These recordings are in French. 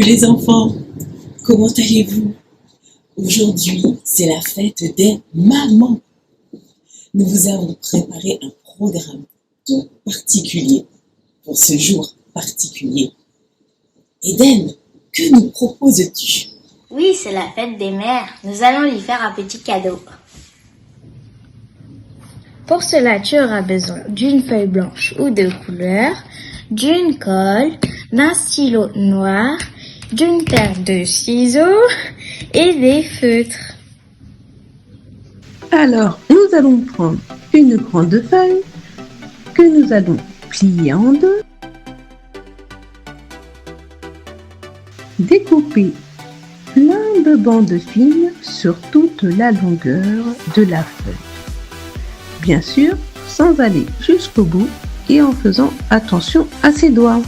les enfants, comment allez-vous? Aujourd'hui, c'est la fête des mamans. Nous vous avons préparé un programme tout particulier pour ce jour particulier. Eden, que nous proposes-tu? Oui, c'est la fête des mères. Nous allons lui faire un petit cadeau. Pour cela, tu auras besoin d'une feuille blanche ou de couleur, d'une colle, d'un stylo noir, d'une paire de ciseaux et des feutres. Alors, nous allons prendre une grande feuille que nous allons plier en deux, découper plein de bandes fines sur toute la longueur de la feuille. Bien sûr, sans aller jusqu'au bout et en faisant attention à ses doigts.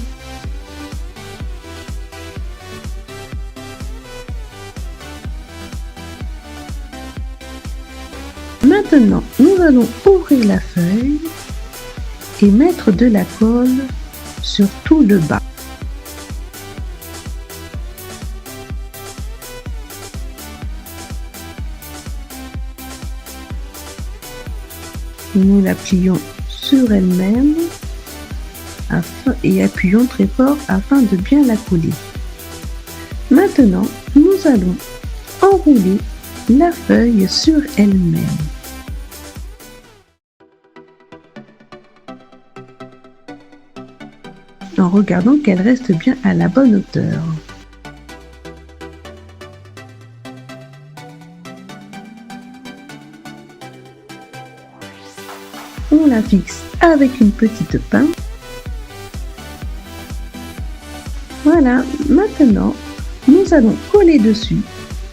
Maintenant, nous allons ouvrir la feuille et mettre de la colle sur tout le bas. Nous la plions sur elle-même et appuyons très fort afin de bien la coller. Maintenant, nous allons enrouler la feuille sur elle-même. En regardant qu'elle reste bien à la bonne hauteur. On la fixe avec une petite pince. Voilà, maintenant, nous allons coller dessus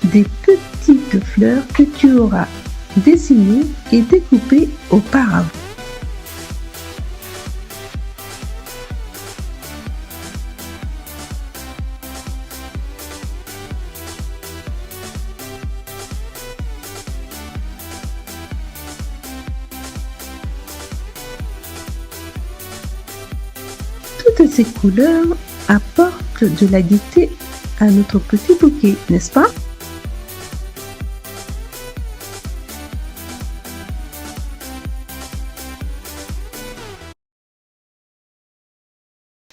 des petites fleurs que tu auras dessinées et découpées auparavant. Toutes ces couleurs apportent de la gaieté à notre petit bouquet, n'est-ce pas?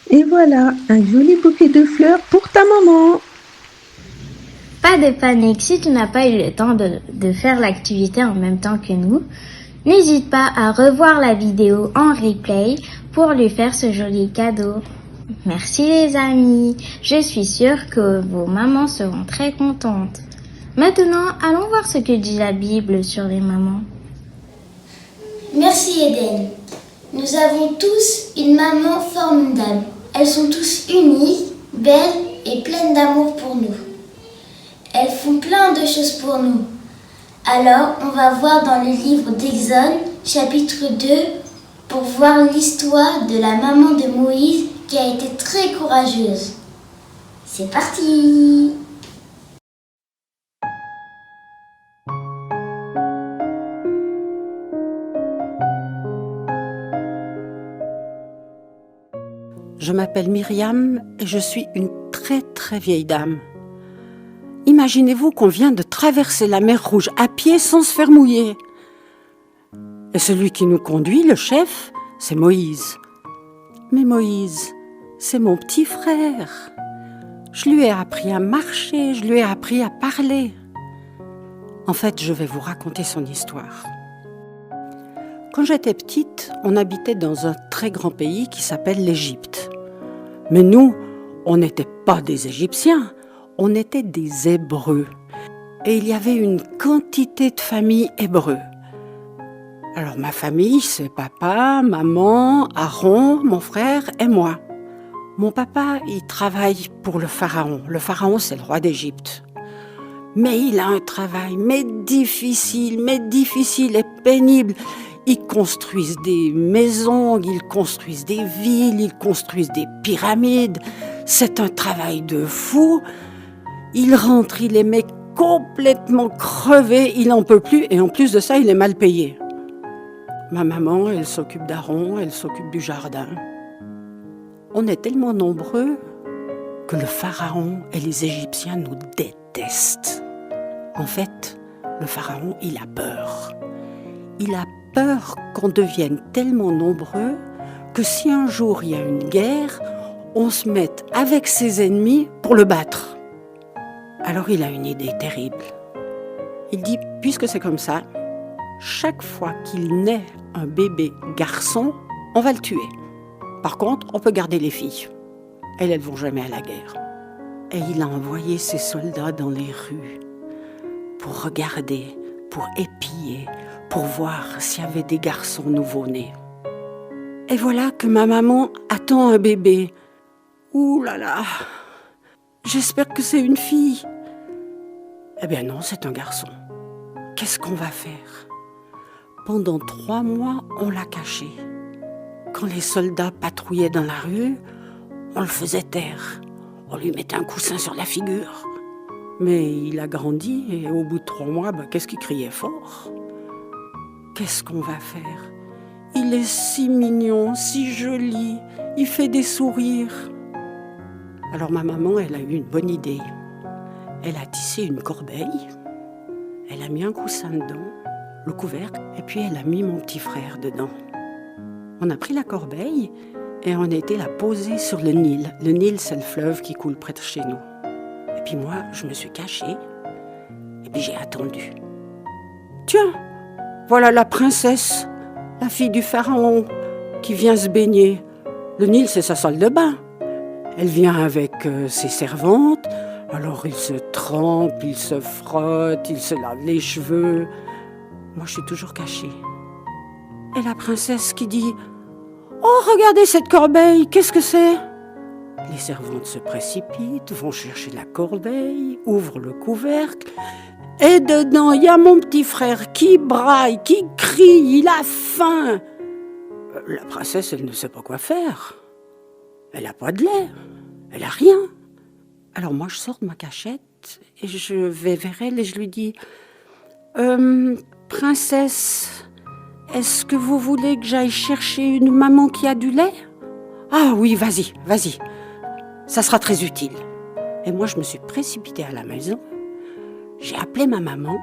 Et voilà, un joli bouquet de fleurs pour ta maman. Pas de panique, si tu n'as pas eu le temps de faire l'activité en même temps que nous, n'hésite pas à revoir la vidéo en replay pour lui faire ce joli cadeau. Merci les amis, je suis sûre que vos mamans seront très contentes. Maintenant, allons voir ce que dit la Bible sur les mamans. Merci Eden. Nous avons tous une maman formidable. Elles sont tous unies, belles et pleines d'amour pour nous. Elles font plein de choses pour nous. Alors, on va voir dans le livre d'Exode, chapitre 2, pour voir l'histoire de la maman de Moïse qui a été très courageuse. C'est parti! Je m'appelle Myriam et je suis une très très vieille dame. Imaginez-vous qu'on vient de traverser la mer Rouge à pied sans se faire mouiller. Et celui qui nous conduit, le chef, c'est Moïse. Mais Moïse, c'est mon petit frère. Je lui ai appris à marcher, je lui ai appris à parler. En fait, je vais vous raconter son histoire. Quand j'étais petite, on habitait dans un très grand pays qui s'appelle l'Égypte. Mais nous, on n'était pas des Égyptiens, on était des Hébreux. Et il y avait une quantité de familles hébreux. Alors ma famille, c'est papa, maman, Aaron, mon frère et moi. Mon papa, il travaille pour le pharaon. Le pharaon, c'est le roi d'Égypte. Mais il a un travail, mais difficile et pénible. Ils construisent des maisons, ils construisent des villes, ils construisent des pyramides. C'est un travail de fou. Il rentre, il les met complètement crevé, il n'en peut plus et en plus de ça, il est mal payé. Ma maman, elle s'occupe d'Aaron, elle s'occupe du jardin. On est tellement nombreux que le pharaon et les Égyptiens nous détestent. En fait, le pharaon, il a peur. Il a peur qu'on devienne tellement nombreux que si un jour il y a une guerre, on se mette avec ses ennemis pour le battre. Alors il a une idée terrible. Il dit, puisque c'est comme ça, chaque fois qu'il naît un bébé garçon, on va le tuer. Par contre, on peut garder les filles. Elles ne vont jamais à la guerre. Et il a envoyé ses soldats dans les rues pour regarder, pour épier, pour voir s'il y avait des garçons nouveau-nés. Et voilà que ma maman attend un bébé. Ouh là là, j'espère que c'est une fille. Eh bien non, c'est un garçon. Qu'est-ce qu'on va faire? Pendant 3 mois, on l'a caché. Quand les soldats patrouillaient dans la rue, on le faisait taire. On lui mettait un coussin sur la figure. Mais il a grandi et au bout de 3 mois, qu'est-ce qu'il criait fort? Qu'est-ce qu'on va faire? Il est si mignon, si joli, il fait des sourires. Alors ma maman, elle a eu une bonne idée. Elle a tissé une corbeille, elle a mis un coussin dedans, le couvercle, et puis elle a mis mon petit frère dedans. On a pris la corbeille et on a été la poser sur le Nil. Le Nil, c'est le fleuve qui coule près de chez nous. Et puis moi, je me suis cachée et puis j'ai attendu. Tiens, voilà la princesse, la fille du pharaon, qui vient se baigner. Le Nil, c'est sa salle de bain. Elle vient avec ses servantes, alors ils se trempent, ils se frottent, ils se lavent les cheveux. Moi, je suis toujours cachée. Et la princesse qui dit « Oh, regardez cette corbeille, qu'est-ce que c'est ?» Les servantes se précipitent, vont chercher la corbeille, ouvrent le couvercle, et dedans, il y a mon petit frère qui braille, qui crie, il a faim. La princesse, elle ne sait pas quoi faire. Elle n'a pas de lait, elle n'a rien. Alors moi, je sors de ma cachette et je vais vers elle et je lui dis « Princesse, est-ce que vous voulez que j'aille chercher une maman qui a du lait ?»« Ah oui, vas-y, ça sera très utile. » Et moi, je me suis précipitée à la maison, j'ai appelé ma maman,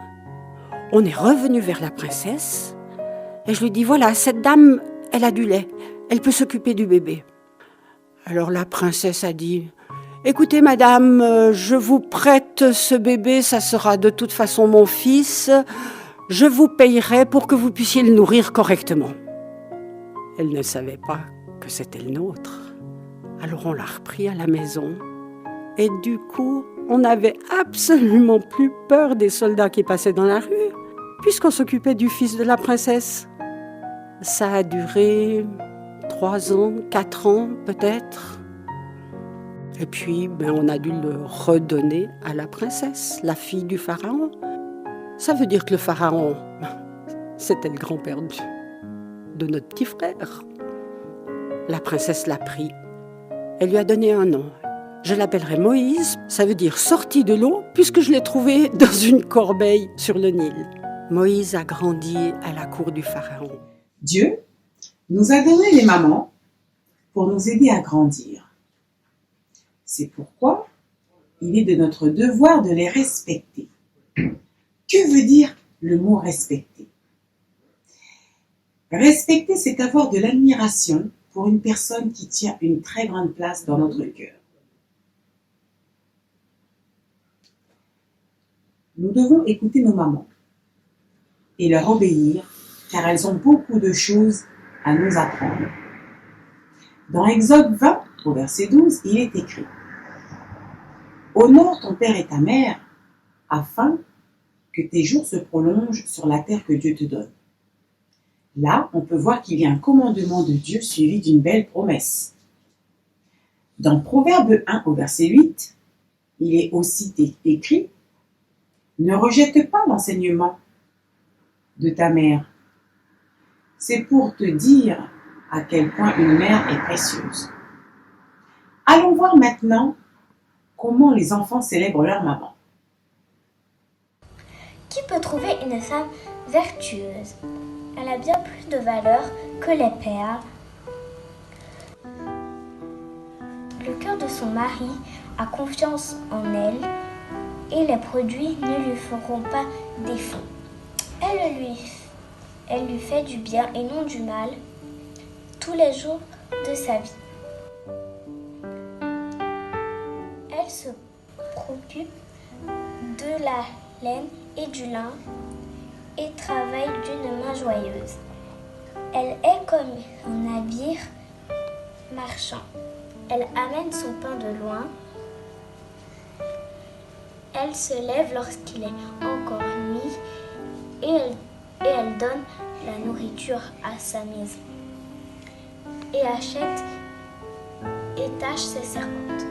on est revenu vers la princesse et je lui dis « Voilà, cette dame, elle a du lait, elle peut s'occuper du bébé. » Alors la princesse a dit « Écoutez madame, je vous prête ce bébé, ça sera de toute façon mon fils. Je vous payerai pour que vous puissiez le nourrir correctement. » Elle ne savait pas que c'était le nôtre. Alors on l'a repris à la maison. Et du coup, on n'avait absolument plus peur des soldats qui passaient dans la rue, puisqu'on s'occupait du fils de la princesse. Ça a duré 3 ans, 4 ans peut-être. Et puis, on a dû le redonner à la princesse, la fille du pharaon. Ça veut dire que le pharaon, c'était le grand-père de notre petit frère. La princesse l'a pris. Elle lui a donné un nom. Je l'appellerai Moïse, ça veut dire sorti de l'eau, puisque je l'ai trouvé dans une corbeille sur le Nil. Moïse a grandi à la cour du pharaon. Dieu nous a donné les mamans pour nous aider à grandir. C'est pourquoi il est de notre devoir de les respecter. Que veut dire le mot respecter? Respecter, c'est avoir de l'admiration pour une personne qui tient une très grande place dans notre cœur. Nous devons écouter nos mamans et leur obéir, car elles ont beaucoup de choses à nous apprendre. Dans Exode 20, au verset 12, il est écrit « Honore ton père et ta mère, afin que tes jours se prolongent sur la terre que Dieu te donne. » Là, on peut voir qu'il y a un commandement de Dieu suivi d'une belle promesse. Dans Proverbe 1, au verset 8, il est aussi écrit « Ne rejette pas l'enseignement de ta mère. C'est pour te dire à quel point une mère est précieuse. » Allons voir maintenant comment les enfants célèbrent leur maman. Qui peut trouver une femme vertueuse? Elle a bien plus de valeur que les perles. Le cœur de son mari a confiance en elle et les produits ne lui feront pas défaut. Elle lui fait du bien et non du mal tous les jours de sa vie. Elle se préoccupe de la laine et du lin et travaille d'une main joyeuse. Elle est comme un navire marchand. Elle amène son pain de loin. Elle se lève lorsqu'il est encore nuit et elle donne la nourriture à sa maison et achète et tâche ses servantes.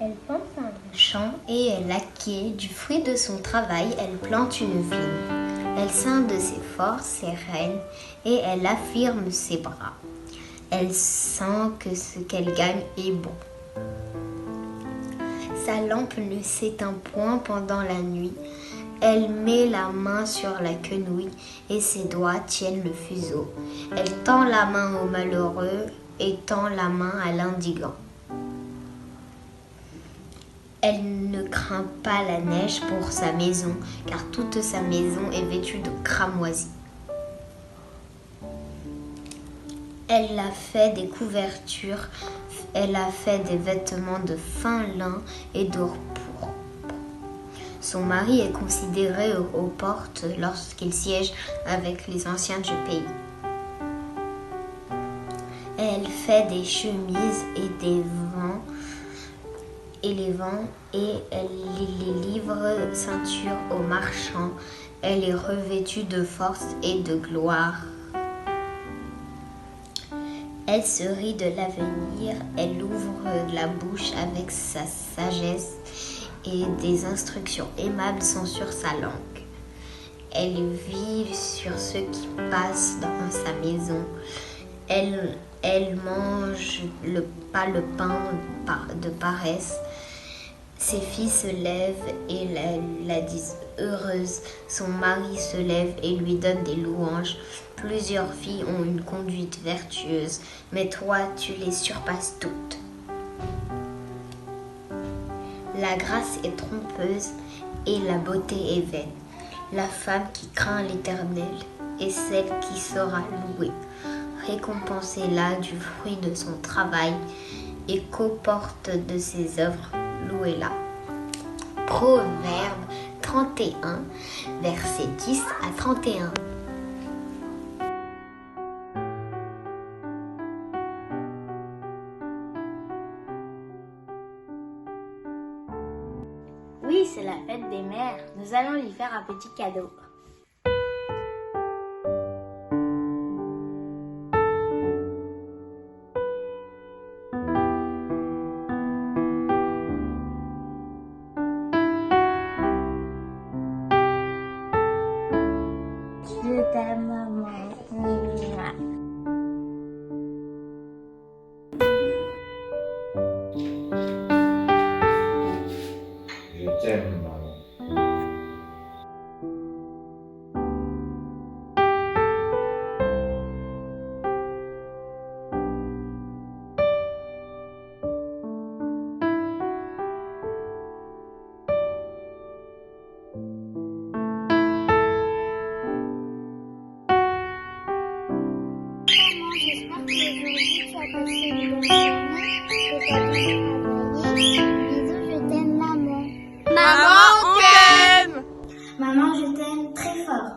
Elle plante un champ et elle acquiert du fruit de son travail. Elle plante une vigne. Elle scinde ses forces, ses rênes et elle affirme ses bras. Elle sent que ce qu'elle gagne est bon. Sa lampe ne s'éteint point pendant la nuit. Elle met la main sur la quenouille et ses doigts tiennent le fuseau. Elle tend la main au malheureux et tend la main à l'indigent. Elle ne craint pas la neige pour sa maison, car toute sa maison est vêtue de cramoisis. Elle a fait des couvertures, elle a fait des vêtements de fin lin et d'or pourpre. Son mari est considéré aux portes lorsqu'il siège avec les anciens du pays. Elle fait des chemises et les vend et elle les livre ceinture aux marchands. Elle est revêtue de force et de gloire. Elle se rit de l'avenir, elle ouvre la bouche avec sa sagesse et des instructions aimables sont sur sa langue. Elle vit sur ceux qui passent dans sa maison. Elle mange pas le pain de paresse. Ses filles se lèvent et la disent heureuse. Son mari se lève et lui donne des louanges. Plusieurs filles ont une conduite vertueuse, mais toi, tu les surpasses toutes. La grâce est trompeuse et la beauté est vaine. La femme qui craint l'Éternel est celle qui sera louée. Récompensez-la du fruit de son travail et qu'aux portes de ses œuvres, louez-la. Proverbe 31, versets 10 à 31. Oui, c'est la fête des mères. Nous allons lui faire un petit cadeau. Je t'aime, maman. Mouah. Je t'aime, maman. J'espère qu'aujourd'hui tu as passé une bonne journée, que tu as bien travaillé. Bisous, je t'aime, maman. Maman, on t'aime! Maman, je t'aime très fort.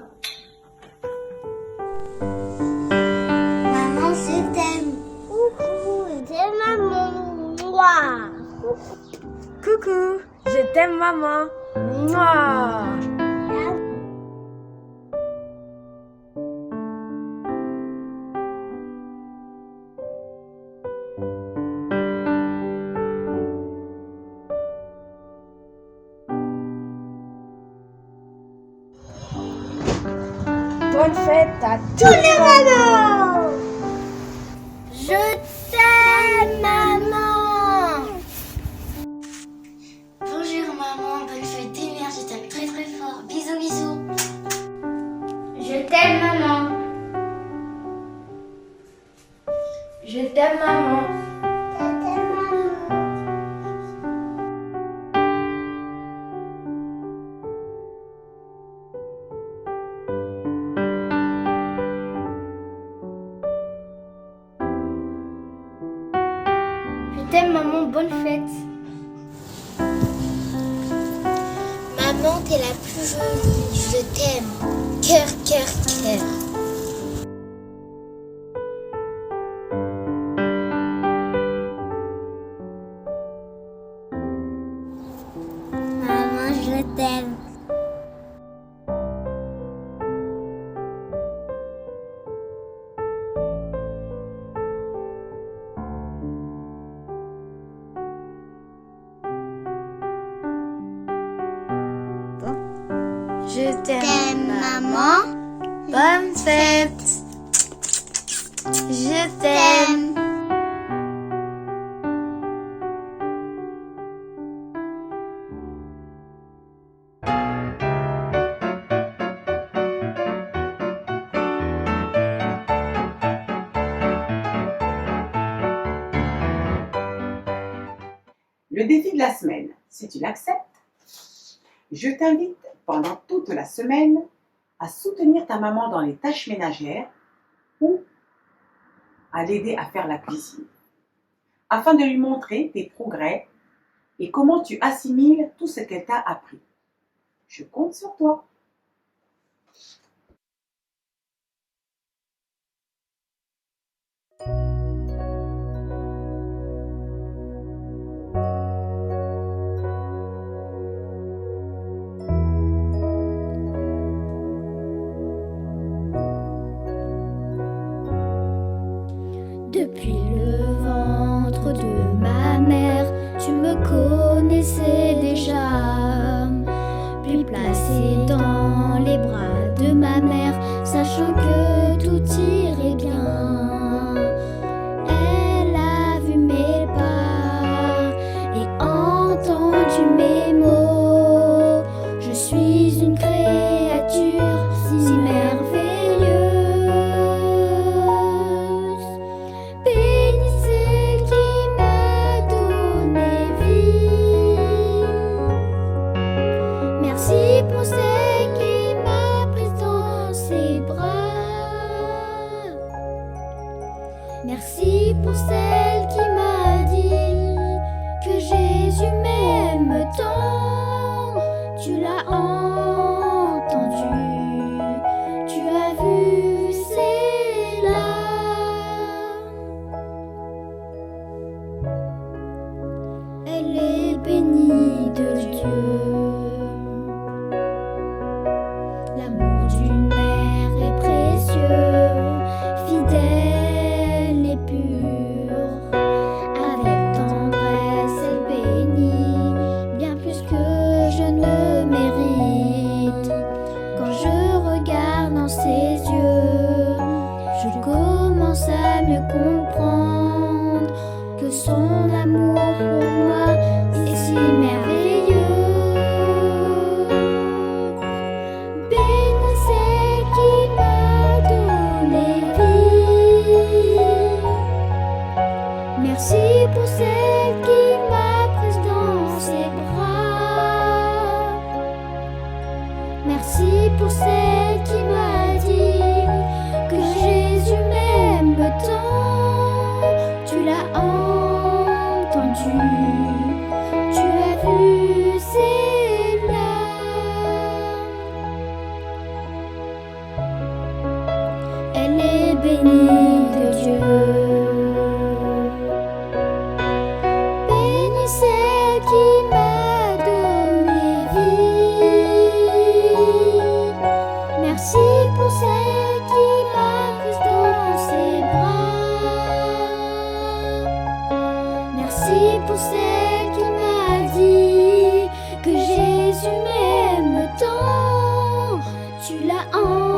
Maman, je t'aime. Coucou, je t'aime, maman. Mouah. Coucou, je t'aime maman. Mouah. Bonne fête à tous les mamans. Je t'aime, maman. Bonjour, maman. Bonne fête des mères. Je t'aime très très fort. Bisous, bisous. Je t'aime, maman. Je t'aime. t'aime maman. Je t'aime maman, bonne fête. Maman, t'es la plus jolie, je t'aime. Cœur, cœur, cœur. Maman, je t'aime. Je T'aime maman, bonne fête. Je t'aime. Le défi de la semaine, si tu l'acceptes, je t'invite pendant toute la semaine à soutenir ta maman dans les tâches ménagères ou à l'aider à faire la cuisine, afin de lui montrer tes progrès et comment tu assimiles tout ce qu'elle t'a appris. Je compte sur toi. Depuis le ventre de ma mère, tu me connaissais déjà. Puis placé dans les bras de ma mère, sachant que tout irait bien. Elle a vu mes pas et entendu mes mots. Je suis une créature si merveilleuse. Béni celle qui m'a donné vie. Merci pour celle qui m'a prise dans ses bras. Merci pour celle qui m'a dit que Jésus m'aime tant. Tu l'as entendu, tu as vu, c'est là. Elle est bénie de Dieu. L'amour d'une mère est précieux, fidèle et pur. Avec tendresse, elle bénit bien plus que je ne mérite. Quand je regarde dans ses yeux, je commence à mieux comprendre que son amour pour moi est si merveilleux. Béni celle qui m'a donné vie. Merci pour celle qui m'a prise dans ses bras. Merci pour celle qui m'a dit que Jésus m'aime tant. Tu l'as entendu, tu as vu, c'est là. Elle est bénie de Dieu. Béni celle qui m'a donné vie. Merci pour celle qui m'a prise dans ses bras. Merci pour celle qui m'a dit que Jésus m'aime tant. Tu l'as entendu.